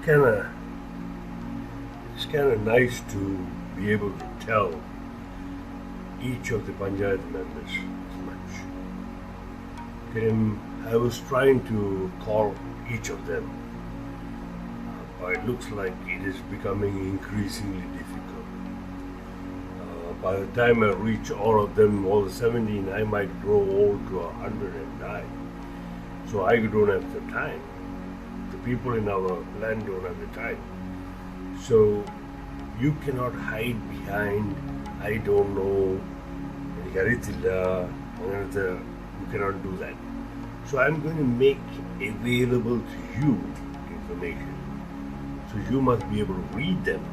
kind of it's kind of nice to be able to tell each of the Panchayat members as much. I was trying to call each of them, but it looks like it is becoming increasingly difficult. By the time I reach all of them, all the 17, I might grow old to 100 and die. So I don't have the time. The people in our land don't have the time. So you cannot hide behind, I don't know, you cannot do that. So I'm going to make available to you information. So you must be able to read them.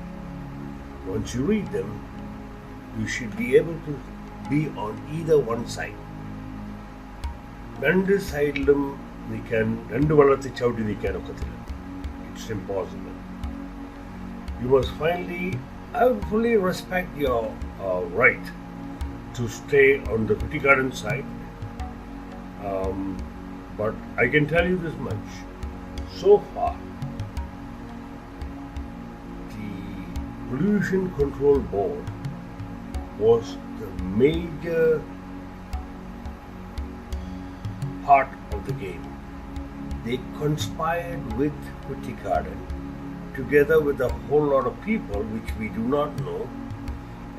Once you read them, you should be able to be on either one side. രണ്ട് സൈഡിലും നിൽക്കാൻ രണ്ട് വള്ളത്തിൽ ചവിട്ടി നിൽക്കാൻ ഒക്കത്തില്ല. It's impossible. You must I would fully respect your right to stay on the Kutikadan side. But I can tell you this much. So far, the Pollution Control Board was the major part of the game. They conspired with Kutikadan together with a whole lot of people which we do not know,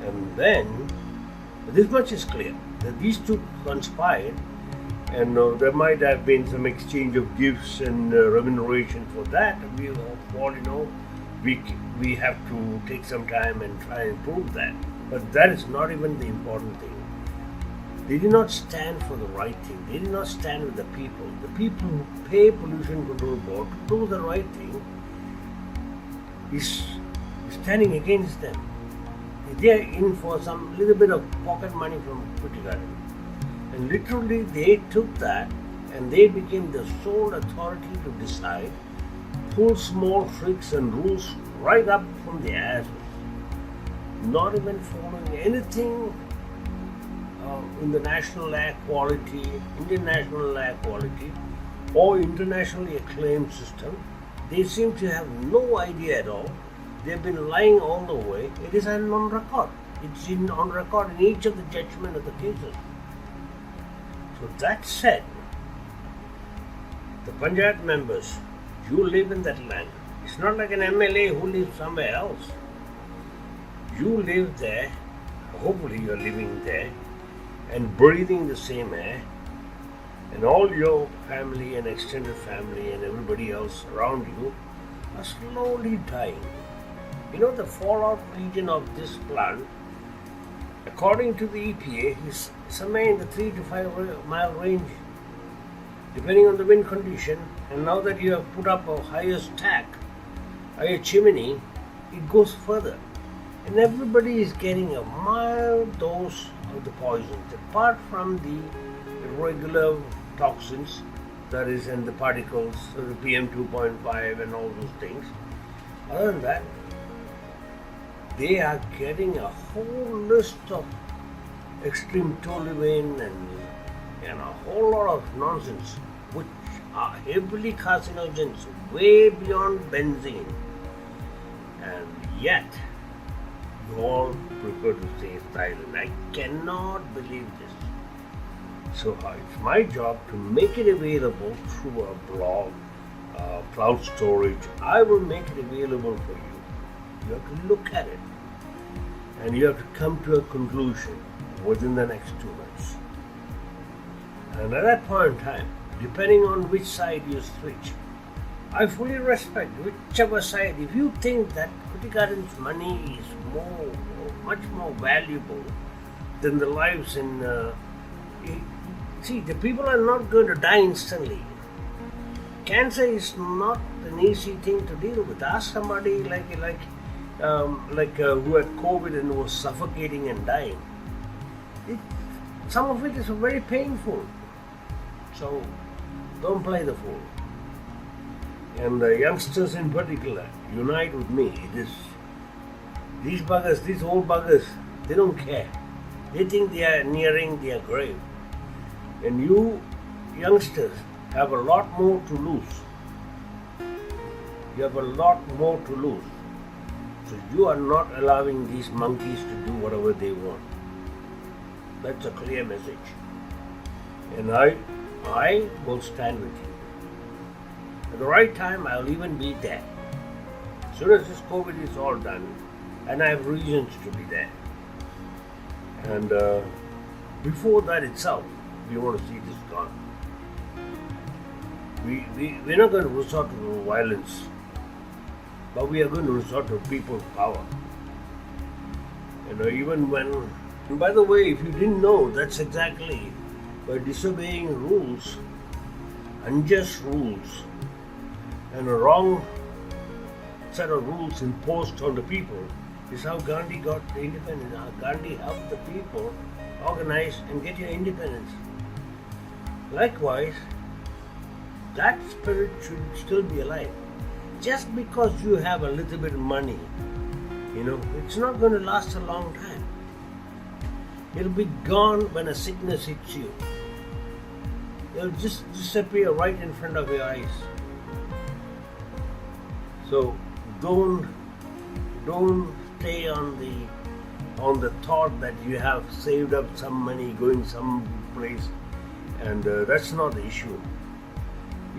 and then this much is clear that these two conspired, and there might have been some exchange of gifts and remuneration for that. We all we have to take some time and try and prove that, but that is not even the important thing. They did not stand for the right thing. They did not stand with the people. The people who pay Pollution Control Board to do the right thing is standing against them. They are in for some little bit of pocket money from Kutikadan. And literally they took that and they became the sole authority to decide, pull small tricks and rules right up from the asses. Not even following anything in the national air quality, Indian national air quality, or internationally acclaimed system. They seem to have no idea at all. They've been lying all the way. It is on record. It's on record in each of the judgment of the cases. So that said, the Panchayat members, you live in that land. It's not like an MLA who lives somewhere else. You live there, hopefully you're living there, and breathing the same air, and all your family and extended family and everybody else around you are slowly dying. You know, the fallout region of this plant, according to the EPA, is somewhere in the 3 to 5 mile range, depending on the wind condition. And now that you have put up a higher stack, higher chimney, it goes further. And everybody is getting a mild dose of the poisons, apart from the regular toxins, that is, and the particles, the PM 2.5 and all those things. Other than that, they are getting a whole list of extreme toluene and a whole lot of nonsense, which are heavily carcinogens, way beyond benzene. And yet, you all prefer to stay silent. I cannot believe this. So it's my job to make it available through a blog, cloud storage. I will make it available for you. You have to look at it. And you have to come to a conclusion within the next 2 months. And at that point in time, depending on which side you switch, I fully respect whichever side. If you think that Kutikadan's money is much more valuable than the lives in... see, the people are not going to die instantly. Cancer is not an easy thing to deal with. Ask somebody who had COVID and was suffocating and dying. Some of it is very painful. So don't play the fool. And the youngsters in particular, unite with me. These old buggers, they don't care. They think they are nearing their grave. And you youngsters have a lot more to lose. you have a lot more to lose. So you are not allowing these monkeys to do whatever they want. That's a clear message. And I will stand with you. At the right time, I'll even be there. As soon as this COVID is all done, and I have reasons to be there. And before that itself, we want to see this gone. We're not going to resort to violence, but we are going to resort to people's power. Even when, and by the way, if you didn't know, that's exactly by disobeying rules, unjust rules, and a wrong set of rules imposed on the people is how Gandhi got the independence. How Gandhi helped the people organize and get your independence. Likewise, that spirit should still be alive. Just because you have a little bit of money, it's not going to last a long time. It'll be gone when a sickness hits you. It'll just disappear right in front of your eyes. So don't stay on the thought that you have saved up some money going some place, and that's not the issue.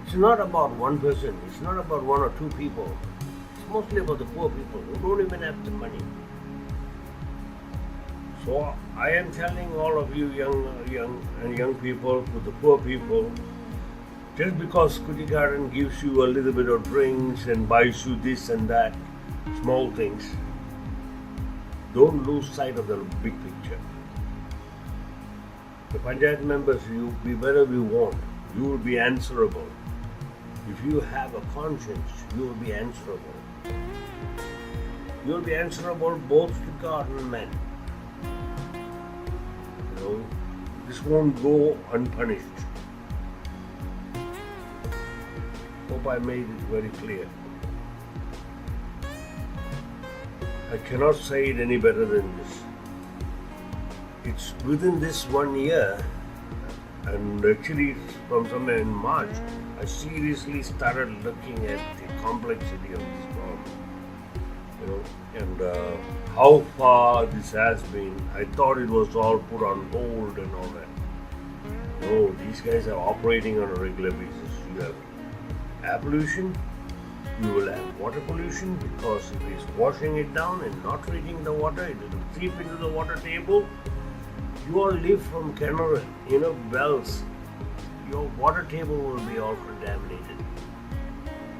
It's not about one person. It's not about one or two people. It's mostly about the poor people who don't even have the money. So I am telling all of you young people, to the poor people, just because Kuti Garden gives you a little bit of drinks and buys you this and that, small things, don't lose sight of the big picture. The Panchayat members, you be wherever you want, you will be answerable. If you have a conscience, you will be answerable. You will be answerable both to God and men. This won't go unpunished. Hope I made it very clear. I cannot say it any better than this. It's within this 1 year, and actually from somewhere in March, I seriously started looking at the complexity of this problem, and how far this has been. I thought it was all put on hold and all that. No, these guys are operating on a regular basis. You have air pollution, you will have water pollution because it is washing it down and not treating the water. It will seep into the water table. You all live from canal, wells. Your water table will be all contaminated.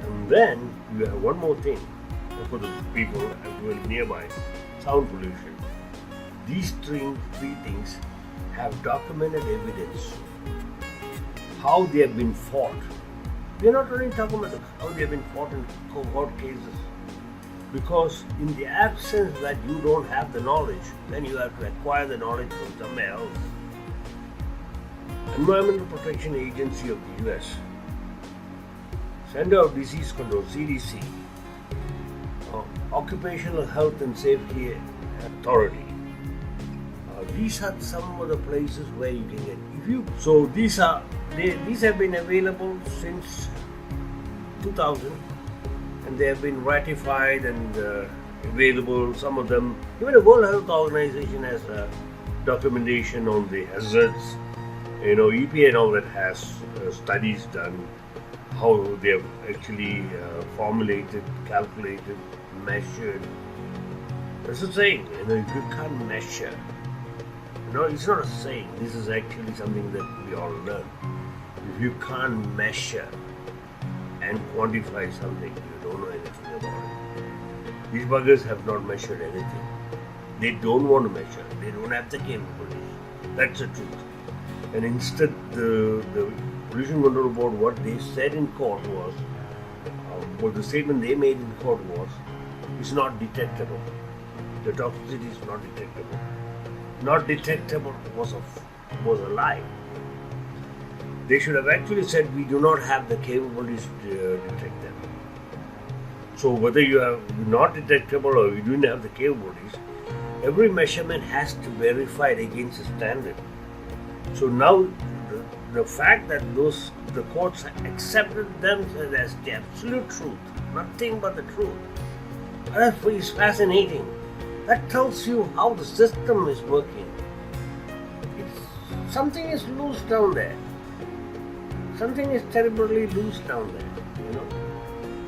And then you have one more thing for the people who are nearby: sound pollution. These three things have documented evidence how they have been fought. We are not only talking about how they have been fought in court cases, because in the absence that you don't have the knowledge, then you have to acquire the knowledge from somewhere else. Environmental Protection Agency of the US, Center of Disease Control, CDC, Occupational Health and Safety Authority. These are some of the places where you can get. So these have been available since 2000, and they have been ratified and available. Some of them, even the World Health Organization has documentation on the hazards. EPA and all that has studies done, how they have actually formulated, calculated, measured. That's a saying, if you can't measure, it's not a saying, this is actually something that we all learn. If you can't measure and quantify something, you don't know anything about it. These buggers have not measured anything. They don't want to measure, they don't have the capabilities. That's the truth. And instead, the Pollution Control Board, what they said in court was, what the statement they made in court was, it's not detectable. The toxicity is not detectable. Not detectable was a lie. They should have actually said, we do not have the capabilities to detect them. So whether you are not detectable or you don't have the capabilities, every measurement has to verify it against a standard. So now the fact that the courts accepted them as the absolute truth, nothing but the truth, that is fascinating. That tells you how the system is working. Something is loose down there. Something is terribly loose down there.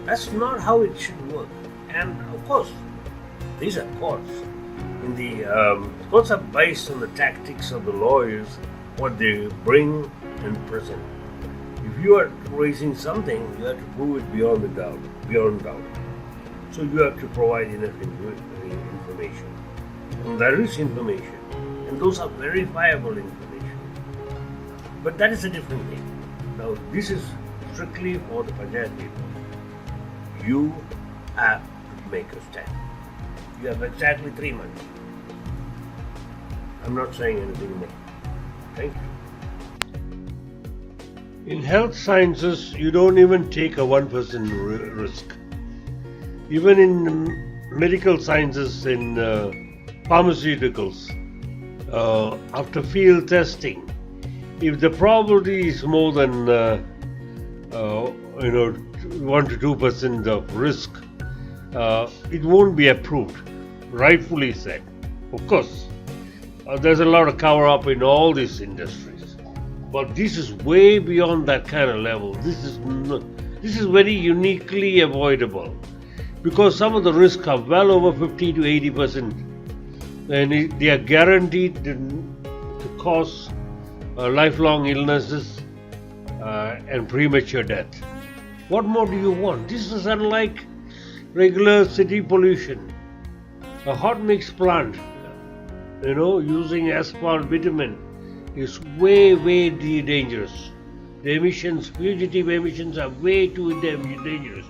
That's not how it should work. And of course, these are courts. Courts are based on the tactics of the lawyers, what they bring and present. If you are raising something, you have to prove it beyond doubt. So you have to provide enough information. And there is information. And those are verifiable information. But that is a different thing. Now, this is strictly for the Panchayat people. You have to make a stand. You have exactly 3 months. I'm not saying anything more. Thank you. In health sciences, you don't even take a 1% risk. Even in medical sciences, in pharmaceuticals, after field testing, if the probability is more than 1 to 2% of risk, it won't be approved, rightfully said. Of course, there's a lot of cover up in all these industries, but this is way beyond that kind of level. This is very uniquely avoidable, because some of the risks are well over 50 to 80%, and they are guaranteed to cause lifelong illnesses and premature death. What more do you want? This is unlike regular city pollution. A hot mix plant, using asphalt bitumen is way dangerous. The emissions, fugitive emissions, are way too dangerous.